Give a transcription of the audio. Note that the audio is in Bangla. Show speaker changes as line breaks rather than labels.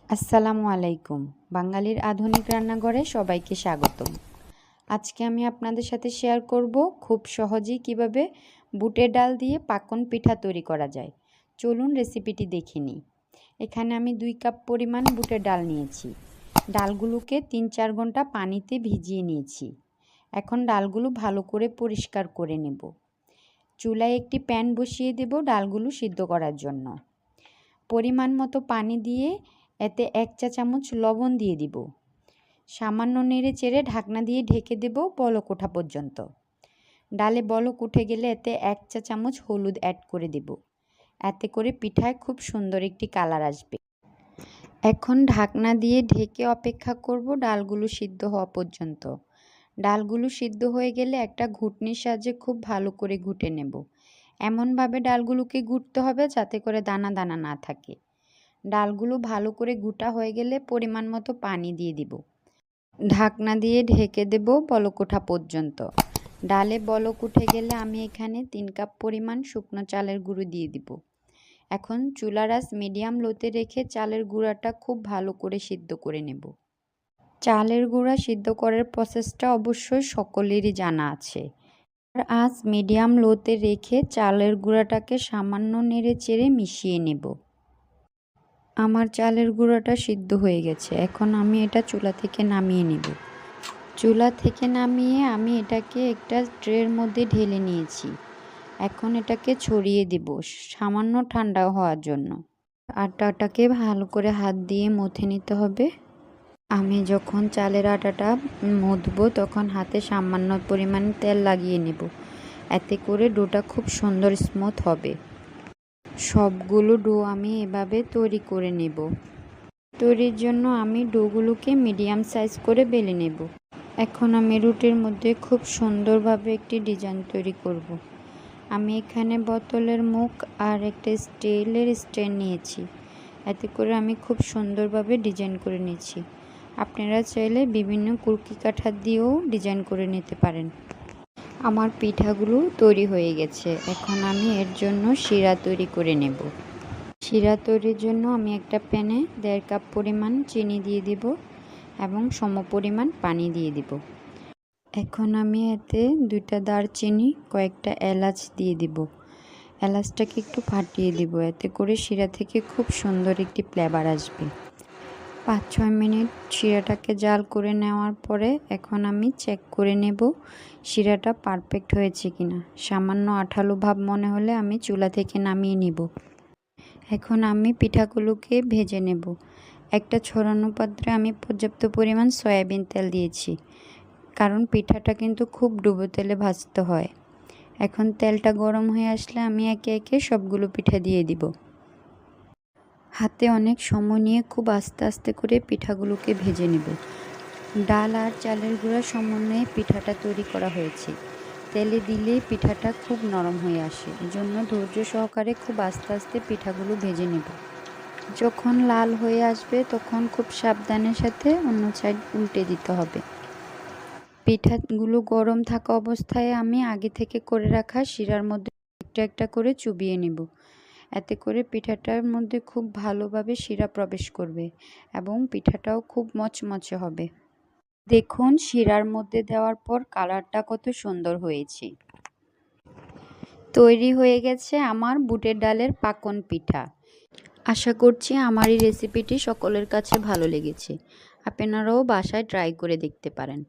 আসসালামু আলাইকুম। বাঙালির আধুনিক রান্নাঘরে সবাইকে স্বাগতম। আজকে আমি আপনাদের সাথে শেয়ার করব খুব সহজেই কিভাবে বুটের ডাল দিয়ে পাকন পিঠা তৈরি করা যায়। চলুন রেসিপিটি দেখে নিই। এখানে আমি 2 কাপ পরিমাণ বুটের ডাল নিয়েছি। ডালগুলোকে 3-4 ঘন্টা পানিতে ভিজিয়ে নিয়েছি। এখন ডালগুলো ভালো করে পরিষ্কার করে নেব। চুলায় একটি প্যান বসিয়ে দেব ডালগুলো সিদ্ধ করার জন্য। পরিমাণ মতো পানি দিয়ে এতে 1 চা চামচ লবণ দিয়ে দিব। সামান্য নেড়ে চেড়ে ঢাকনা দিয়ে ঢেকে দেব বলক ওঠা পর্যন্ত। ডালে বলক উঠে গেলে এতে 1 চা চামচ হলুদ অ্যাড করে দেব। এতে করে পিঠায় খুব সুন্দর একটি কালার আসবে। এখন ঢাকনা দিয়ে ঢেকে অপেক্ষা করব ডালগুলো সিদ্ধ হওয়া পর্যন্ত। ডালগুলো সিদ্ধ হয়ে গেলে একটা ঘুটনির সাহায্যে খুব ভালো করে ঘুটে নেব। এমনভাবে ডালগুলোকে ঘুটতে হবে যাতে করে দানা দানা না থাকে। ডালগুলো ভালো করে গুটা হয়ে গেলে পরিমাণ মতো পানি দিয়ে দিব। ঢাকনা দিয়ে ঢেকে দেব বলক ওঠা পর্যন্ত। ডালে বলক উঠে গেলে আমি এখানে 3 কাপ পরিমাণ শুকনো চালের গুঁড়ো দিয়ে দিব। এখন চুলার আঁচ মিডিয়াম লোতে রেখে চালের গুঁড়াটা খুব ভালো করে সিদ্ধ করে নেব। চালের গুঁড়া সিদ্ধ করার প্রসেসটা অবশ্যই সকলেরই জানা আছে। আঁচ মিডিয়াম লোতে রেখে চালের গুঁড়াটাকে সামান্য নেড়ে চেড়ে মিশিয়ে নেব। আমার চালের গুঁড়াটা সিদ্ধ হয়ে গেছে। এখন আমি এটা চুলা থেকে নামিয়ে নেব। চুলা থেকে নামিয়ে আমি এটাকে একটা ট্রের মধ্যে ঢেলে নিয়েছি। এখন এটাকে ছড়িয়ে দেব সামান্য ঠান্ডা হওয়ার জন্য। আটাটাকে ভালো করে হাত দিয়ে মথে নিতে হবে। আমি যখন চালের আটাটা মথবো তখন হাতে সামান্য পরিমাণ তেল লাগিয়ে নেব। এতে করে ডোটা খুব সুন্দর স্মুথ হবে। সবগুলো ডো আমি এভাবে তৈরি করে নেব। তৈরির জন্য আমি ডোগুলোকে মিডিয়াম সাইজ করে বেলে নেব। এখন আমি রুটির মধ্যে খুব সুন্দরভাবে একটি ডিজাইন তৈরি করব। আমি এখানে বোতলের মুখ আর একটা স্টিলের স্ট্যান্ড নিয়েছি। এতে করে আমি খুব সুন্দরভাবে ডিজাইন করে নিয়েছি। আপনারা চাইলে বিভিন্ন কুলকি কাঠা দিয়েও ডিজাইন করে নিতে পারেন। আমার পিঠাগুলো তৈরি হয়ে গেছে। এখন আমি এর জন্য শিরা তৈরি করে নেব। শিরা তৈরির জন্য আমি একটা প্যানে 1.5 কাপ পরিমাণ চিনি দিয়ে দিব এবং সমপরিমাণ পানি দিয়ে দিব। এখন আমি এতে 2টা দারচিনি, কয়েকটা এলাচ দিয়ে দিব। এলাচটাকে একটু ফাটিয়ে দিব। এতে করে শিরা থেকে খুব সুন্দর একটি ফ্লেভার আসবে। 5-6 মিনিট শিরাটাকে জাল করে নেওয়ার পরে এখন আমি চেক করে নেব শিরাটা পারফেক্ট হয়েছে কিনা। সামান্য আঠালো ভাব মনে হলে আমি চুলা থেকে নামিয়ে নিব। এখন আমি পিঠাগুলোকে ভেজে নেব। একটা ছড়ানো পাত্রে আমি পর্যাপ্ত পরিমাণ সয়াবিন তেল দিয়েছি, কারণ পিঠাটা কিন্তু খুব ডুবো তেলে ভাজতে হয়। এখন তেলটা গরম হয়ে আসলে আমি একে একে সবগুলো পিঠা দিয়ে দিব। হাতে অনেক সময় নিয়ে খুব আস্তে আস্তে করে পিঠাগুলোকে ভেজে নেব। ডাল আর চালের গুঁড়া সমন্বয়ে পিঠাটা তৈরি করা হয়েছে। তেলে দিলে পিঠাটা খুব নরম হয়ে আসে। এজন্য ধৈর্য সহকারে খুব আস্তে আস্তে পিঠাগুলো ভেজে নেব। যখন লাল হয়ে আসবে তখন খুব সাবধানের সাথে অন্য সাইড উল্টে দিতে হবে। পিঠাগুলো গরম থাকা অবস্থায় আমি আগে থেকে করে রাখা শিরার মধ্যে একটা একটা করে চুবিয়ে নেব। এতে করে পিঠাটার মধ্যে খুব ভালোভাবে শিরা প্রবেশ করবে এবং পিঠাটাও খুব মচমচে হবে। দেখুন শিরার মধ্যে দেওয়ার পর কালারটা কত সুন্দর হয়েছে। তৈরি হয়ে গেছে আমার বুটের ডালের পাকন পিঠা। আশা করছি আমার এই রেসিপিটি সকলের কাছে ভালো লেগেছে। আপনারাও বাসায় ট্রাই করে দেখতে পারেন।